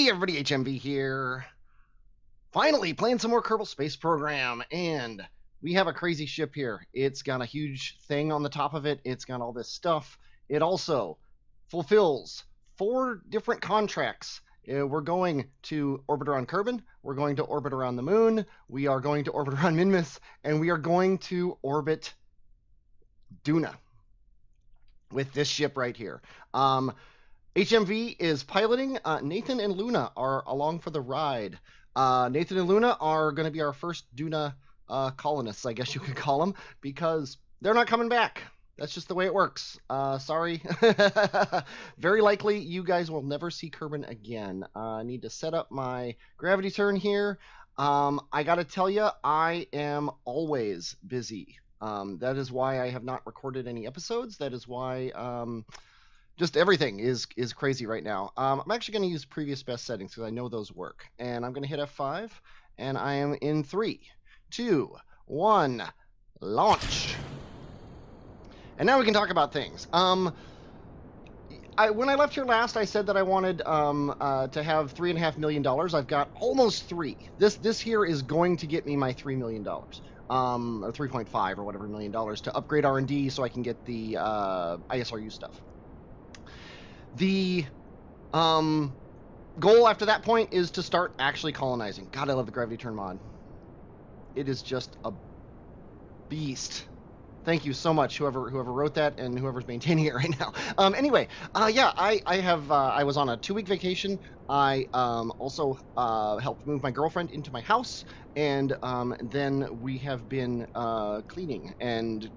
Hey everybody, HMV here. Finally playing some more Kerbal Space Program, and we have a crazy ship here. It's got a huge thing on the top of it. It's got all this stuff. It also fulfills 4 different contracts. We're going to orbit around Kerbin, we're going to orbit around the moon, we are going to orbit around Minmus, and we are going to orbit Duna with this ship right here. HMV is piloting. Nathan and Luna are along for the ride. Nathan and Luna are going to be our first Duna colonists, I guess you could call them, because they're not coming back. That's just the way it works. Sorry. Very likely you guys will never see Kerbin again. I need to set up my gravity turn here. I got to tell you, I am always busy. That is why I have not recorded any episodes. That is why... just everything is crazy right now. I'm actually going to use previous best settings because I know those work. And I'm going to hit F5, and I am in 3, 2, 1, launch. And now we can talk about things. When I left here last, I said that I wanted to have $3.5 million. I've got almost 3. This here is going to get me my $3 million. Or 3.5 or whatever million dollars to upgrade R&D so I can get the ISRU stuff. The goal after that point is to start actually colonizing. God, I love the gravity turn mod. It is just a beast. Thank you so much, whoever wrote that and whoever's maintaining it right now. Anyway, yeah, I was on a 2-week vacation. I also helped move my girlfriend into my house, and then we have been cleaning and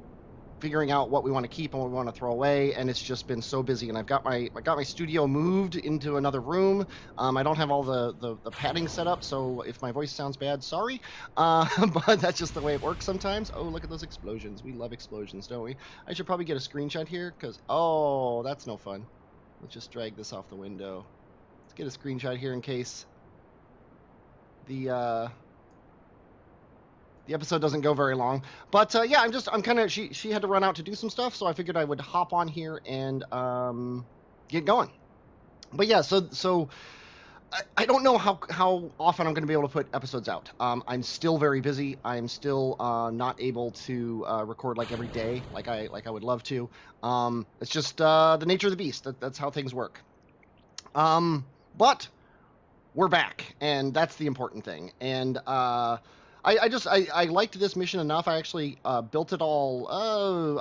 figuring out what we want to keep and what we want to throw away, and it's just been so busy. And I got my studio moved into another room. I don't have all the padding set up, so if my voice sounds bad, sorry. But that's just the way it works sometimes. Oh, look at those explosions. We love explosions, don't we? I should probably get a screenshot here, because oh, that's no fun. Let's just drag this off the window. Let's get a screenshot here in case the episode doesn't go very long. But yeah, I'm kind of, she had to run out to do some stuff, so I figured I would hop on here and get going. But yeah, so I don't know how often I'm going to be able to put episodes out. I'm still very busy. I'm still not able to record like every day like I would love to. It's just the nature of the beast. That's how things work. But we're back, and that's the important thing. And I liked this mission enough. I actually built it all,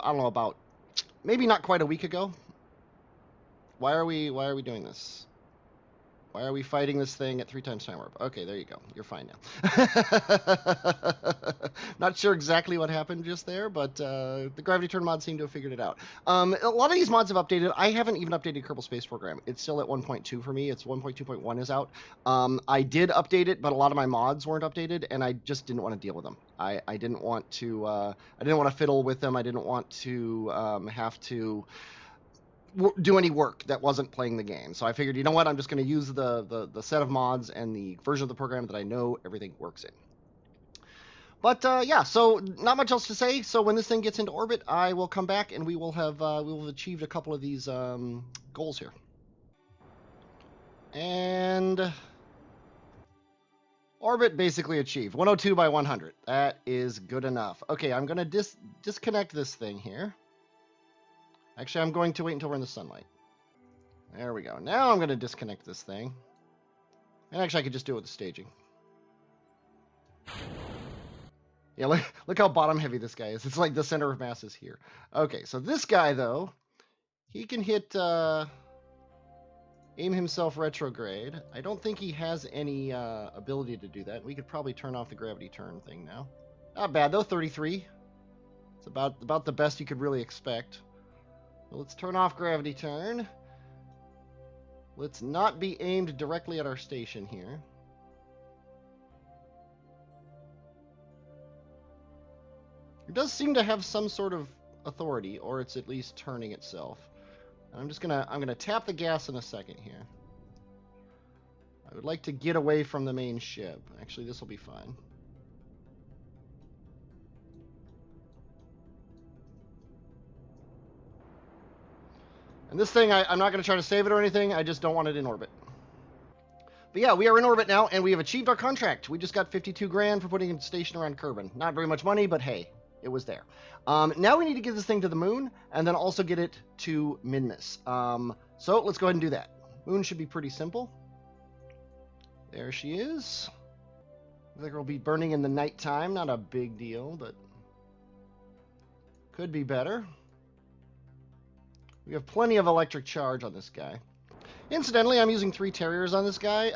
I don't know, about maybe not quite a week ago. Why are we doing this? Why are we fighting this thing at 3 times time warp? Okay, there you go. You're fine now. Not sure exactly what happened just there, but the gravity turn mod seemed to have figured it out. A lot of these mods have updated. I haven't even updated Kerbal Space Program. It's still at 1.2 for me. It's 1.2.1 is out. I did update it, but a lot of my mods weren't updated, and I just didn't want to deal with them. I didn't want to fiddle with them. I didn't want to have to do any work that wasn't playing the game. So I figured, you know what, I'm just going to use the set of mods and the version of the program that I know everything works in. But yeah, so not much else to say. So when this thing gets into orbit, I will come back and we will have achieved a couple of these goals here. And orbit basically achieved. 102 by 100. That is good enough. Okay, I'm going to disconnect this thing here. Actually, I'm going to wait until we're in the sunlight. There we go. Now I'm going to disconnect this thing. And actually, I could just do it with the staging. Yeah, look how bottom heavy this guy is. It's like the center of mass is here. Okay, so this guy, though, he can hit, aim himself retrograde. I don't think he has any ability to do that. We could probably turn off the gravity turn thing now. Not bad, though, 33. It's about the best you could really expect. Let's turn off gravity turn. Let's not be aimed directly at our station here. It does seem to have some sort of authority, or it's at least turning itself. And I'm gonna tap the gas in a second here. I would like to get away from the main ship. Actually, this will be fine. And this thing, I'm not going to try to save it or anything. I just don't want it in orbit. But yeah, we are in orbit now, and we have achieved our contract. We just got 52 grand for putting a station around Kerbin. Not very much money, but hey, it was there. Now we need to get this thing to the moon, and then also get it to Minmus. So let's go ahead and do that. Moon should be pretty simple. There she is. Looks like it'll be burning in the nighttime. Not a big deal, but could be better. We have plenty of electric charge on this guy. Incidentally, I'm using 3 Terriers on this guy.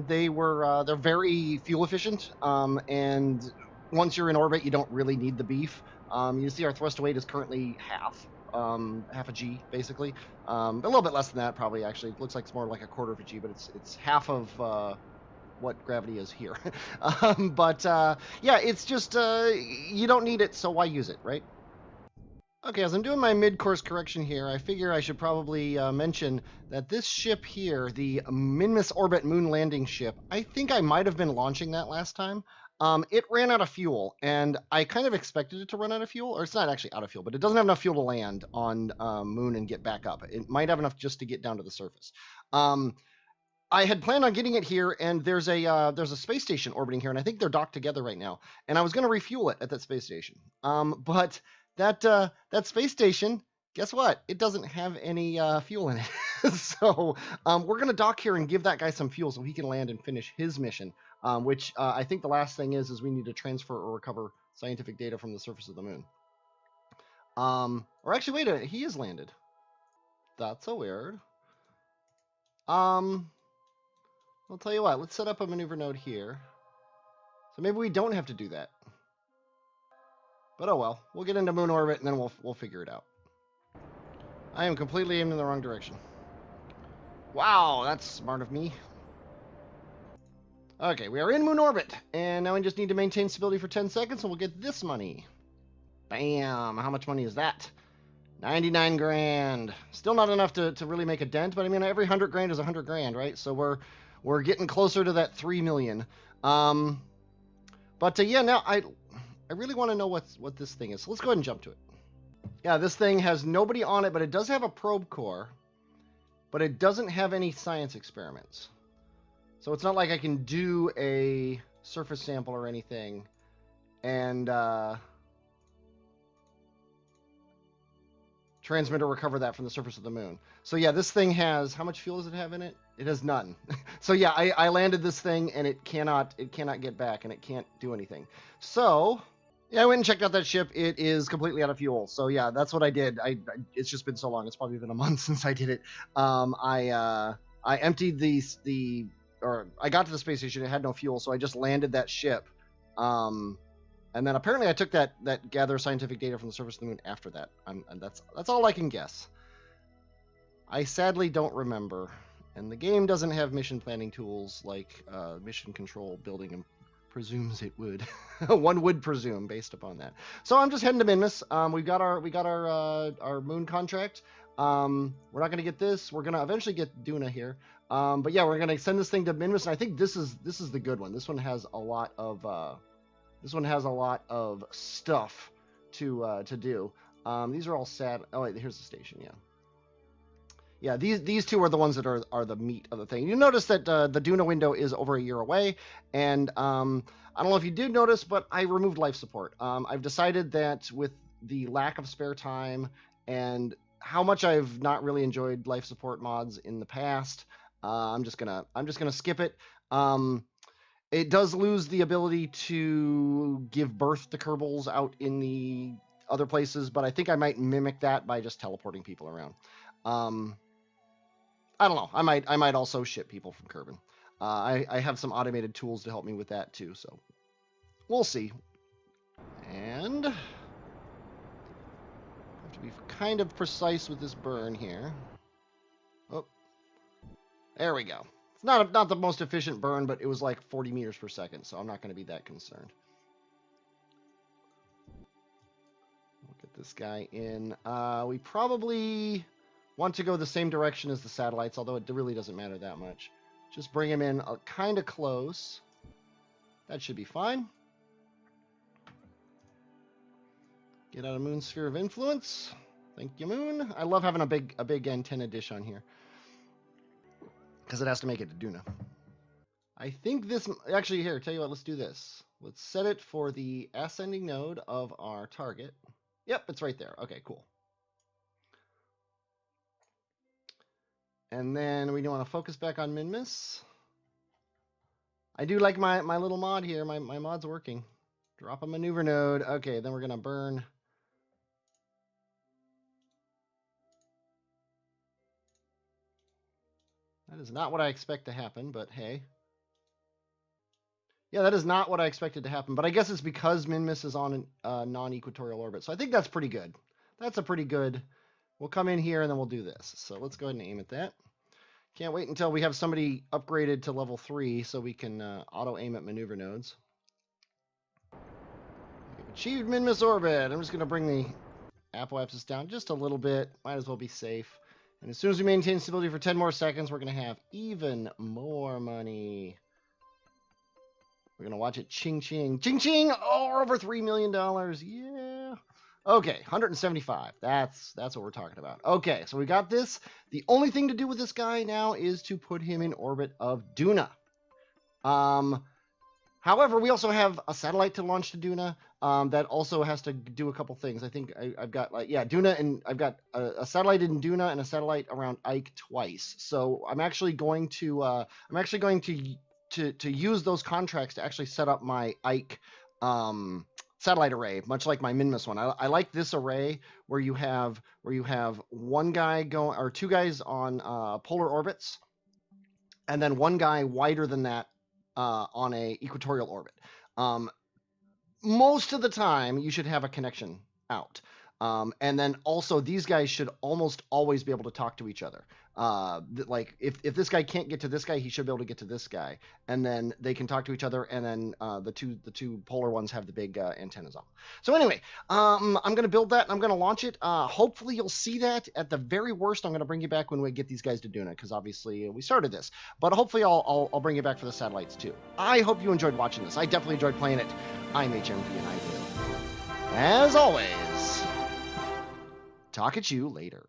They're very fuel efficient, and once you're in orbit, you don't really need the beef. You see our thrust to weight is currently half a G, basically. A little bit less than that, probably, actually. It looks like it's more like a quarter of a G, but it's half of what gravity is here. Yeah, it's just, you don't need it, so why use it, right? Okay, as I'm doing my mid-course correction here, I figure I should probably mention that this ship here, the Minmus Orbit Moon Landing Ship, I think I might have been launching that last time. It ran out of fuel, and I kind of expected it to run out of fuel, or it's not actually out of fuel, but it doesn't have enough fuel to land on Moon and get back up. It might have enough just to get down to the surface. I had planned on getting it here, and there's a space station orbiting here, and I think they're docked together right now. And I was going to refuel it at that space station, but that space station, guess what? It doesn't have any fuel in it. So we're going to dock here and give that guy some fuel so he can land and finish his mission, which I think the last thing is we need to transfer or recover scientific data from the surface of the moon. Or actually, wait a minute, he is landed. That's so weird. I'll tell you what, let's set up a maneuver node here. So maybe we don't have to do that. But oh well, we'll get into moon orbit and then we'll figure it out. I am completely aimed in the wrong direction. Wow, that's smart of me. Okay, we are in moon orbit, and now we just need to maintain stability for 10 seconds and we'll get this money. Bam! How much money is that? 99 grand. Still not enough to really make a dent, but I mean, every 100 grand is 100 grand, right? So we're getting closer to that 3 million. Yeah, now I really want to know what this thing is. So let's go ahead and jump to it. Yeah, this thing has nobody on it, but it does have a probe core, but it doesn't have any science experiments. So it's not like I can do a surface sample or anything and transmit or recover that from the surface of the moon. So yeah, this thing has, how much fuel does it have in it? It has none. So yeah, I landed this thing and it cannot get back and it can't do anything. So yeah, I went and checked out that ship. It is completely out of fuel. So yeah, that's what I did. It's just been so long. It's probably been a month since I did it. I emptied I got to the space station. It had no fuel, so I just landed that ship. And then apparently I took that gather scientific data from the surface of the moon after that. And that's all I can guess. I sadly don't remember. And the game doesn't have mission planning tools like mission control building presumes it would. One would presume based upon that. So I'm just heading to Minmus. We got our moon contract. We're not going to get this. We're going to eventually get Duna here. But yeah, we're going to send this thing to Minmus, and I think this is the good one. This one has a lot of stuff to do. These are all sad. Oh wait, here's the station. Yeah, these two are the ones that are the meat of the thing. You notice that the Duna window is over a year away, and I don't know if you did notice, but I removed life support. I've decided that with the lack of spare time and how much I've not really enjoyed life support mods in the past, I'm just gonna skip it. It does lose the ability to give birth to Kerbals out in the other places, but I think I might mimic that by just teleporting people around. I don't know. I might also ship people from Kerbin. I have some automated tools to help me with that too, so we'll see. And have to be kind of precise with this burn here. Oh, there we go. It's not the most efficient burn, but it was like 40 meters per second, so I'm not going to be that concerned. We'll get this guy in. We probably want to go the same direction as the satellites, although it really doesn't matter that much. Just bring him in kind of close. That should be fine. Get out of Moon's sphere of influence. Thank you, Moon. I love having a big antenna dish on here, because it has to make it to Duna. I think this, actually, here, tell you what, let's do this. Let's set it for the ascending node of our target. Yep, it's right there. Okay, cool. And then we want to focus back on min-miss. I do like my little mod here. My mod's working. Drop a maneuver node. Okay, then we're going to burn. That is not what I expect to happen, but hey. Yeah, that is not what I expected to happen, but I guess it's because min-miss is on a non-equatorial orbit. So I think that's pretty good. That's a pretty good... We'll come in here and then we'll do this. So let's go ahead and aim at that. Can't wait until we have somebody upgraded to level 3 so we can auto-aim at maneuver nodes. We've achieved min-miss orbit. I'm just going to bring the apoapsis down just a little bit. Might as well be safe. And as soon as we maintain stability for 10 more seconds, we're going to have even more money. We're going to watch it ching-ching. Ching-ching! Oh, we're over $3 million. Yeah. Okay, 175. That's what we're talking about. Okay, so we got this. The only thing to do with this guy now is to put him in orbit of Duna. However, we also have a satellite to launch to Duna that also has to do a couple things. I think I've got Duna, and I've got a satellite in Duna and a satellite around Ike twice. So I'm actually going to use those contracts to actually set up my Ike satellite array, much like my min-miss one. I like this array where you have one guy going, or two guys on polar orbits, and then one guy wider than that on a equatorial orbit. Most of the time, you should have a connection out. And then also, these guys should almost always be able to talk to each other. Like if this guy can't get to this guy, he should be able to get to this guy, and then they can talk to each other. And then the two polar ones have the big antennas on. So anyway, I'm gonna build that and I'm gonna launch it. Hopefully you'll see that. At the very worst, I'm gonna bring you back when we get these guys to Duna, because obviously we started this. But hopefully I'll bring you back for the satellites too. I hope you enjoyed watching this. I definitely enjoyed playing it. I'm HMV and I will, as always, talk at you later.